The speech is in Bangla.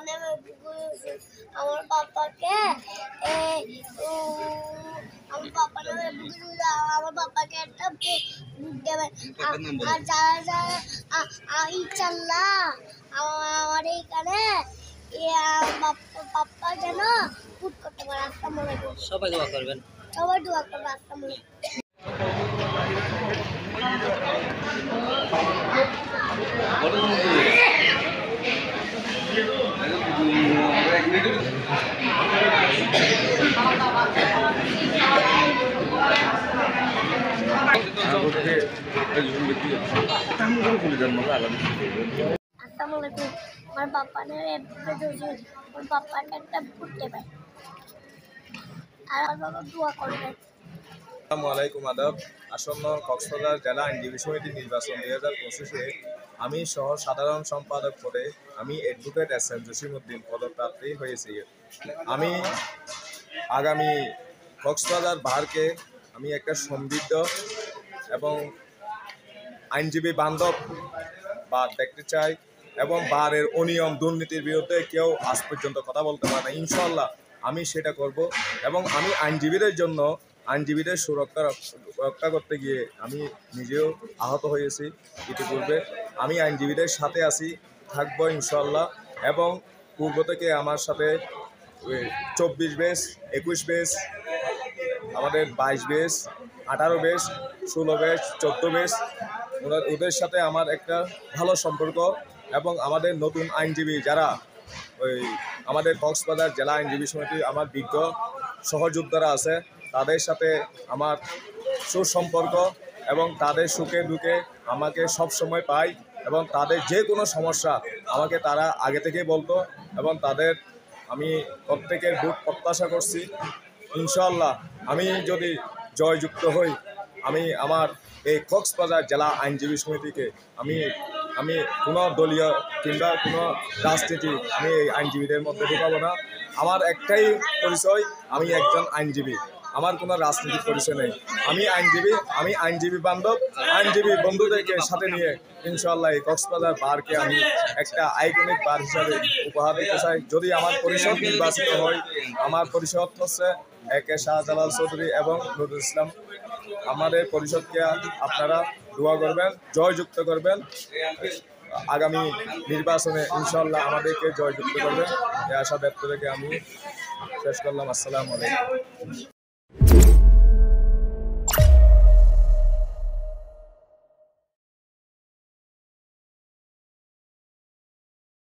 নামে আমার পাপাকে আমার পাপাকে একটা বুক দেবেন। আর যারা যারা ইনশাল্লাহ আমার এইখানে পাপ্পা যেন ফুট করতে পারে। আসসালামু আলাইকুম। সবাই দোয়া করবেন। সবাই দোয়া করবে। আসসালামু আলাইকুম। আমার পাপ্পাকে একটা ঘুরতে পাই আর আমার দোয়া করবেন। আসসালামু আলাইকুম আদাব। আসন্ন কক্সবাজার জেলা আইনজীবী সমিতি নির্বাচন 2025-এ আমি সহ সাধারণ সম্পাদক পদে আমি অ্যাডভোকেট এস.এম. জসিমউদ্দিন পদপ্রার্থী হয়েছি। আমি আগামী কক্সবাজার বারকে আমি একটা সমৃদ্ধ এবং আইনজীবী বান্ধব বার দেখতে চাই এবং বারের অনিয়ম দুর্নীতির বিরুদ্ধে কেউ আজ পর্যন্ত কথা বলতে পারে না। ইনশাল্লাহ আমি সেটা করব এবং আমি আইনজীবীদের সুরক্ষা করতে গিয়ে আমি নিজেও আহত হয়েছি ইতিপূর্বে। আমি আইনজীবীদের সাথে আছি, থাকবো ইনশাল্লাহ। এবং পূর্ব থেকে আমার সাথে 24 বেস, 21 বেস, আমাদের 22 বেস, 18 বেস, 16 বেস, 14 বেস, ওদের সাথে আমার একটা ভালো সম্পর্ক। এবং আমাদের নতুন আইনজীবী যারা আমাদের কক্সবাজার জেলা আইনজীবী সমিতি আমার বিজ্ঞ সহযোদ্ধারা আছে, তাদের সাথে আমার সুসম্পর্ক এবং তাদের সুখে দুঃখে আমাকে সব সময় পাই এবং তাদের যে কোনো সমস্যা আমাকে তারা আগে থেকেই বলতো এবং তাদের আমি প্রত্যেকের ভোট প্রত্যাশা করছি। ইনশাল্লাহ আমি যদি জয়যুক্ত হই, আমি আমার এই কক্সবাজার জেলা আইনজীবী সমিতিকে আমি কোনো দলীয় কিংবা কোনো রাজনীতি আমি এই আইনজীবীদের মধ্যে ঢুকাবো না। আমার একটাই পরিচয়, আমি একজন আইনজীবী, আমার কোনো রাজনীতির পরিচয় নেই। আমি আইনজীবী বান্ধব, আইনজীবী বন্ধুদেরকে সাথে নিয়ে ইনশাল্লাহ এই কক্সবাজার বারকে আমি একটা আইকনিক বার হিসাবে উপহার দিতে চাই। যদি আমার পরিষদ নির্বাচিত হয়, আমার পরিষদ হচ্ছে একে শাহজালাল চৌধুরী এবং নুরুল ইসলাম। আমাদের পরিষদকে আপনারা দোয়া করবেন, জয়যুক্ত করবেন। আগামী নির্বাচনে ইনশাল্লাহ আমাদেরকে জয়যুক্ত করবেন। এই আশা ব্যক্ত রেখে আমি শেষ করলাম। আসসালামু আলাইকুম।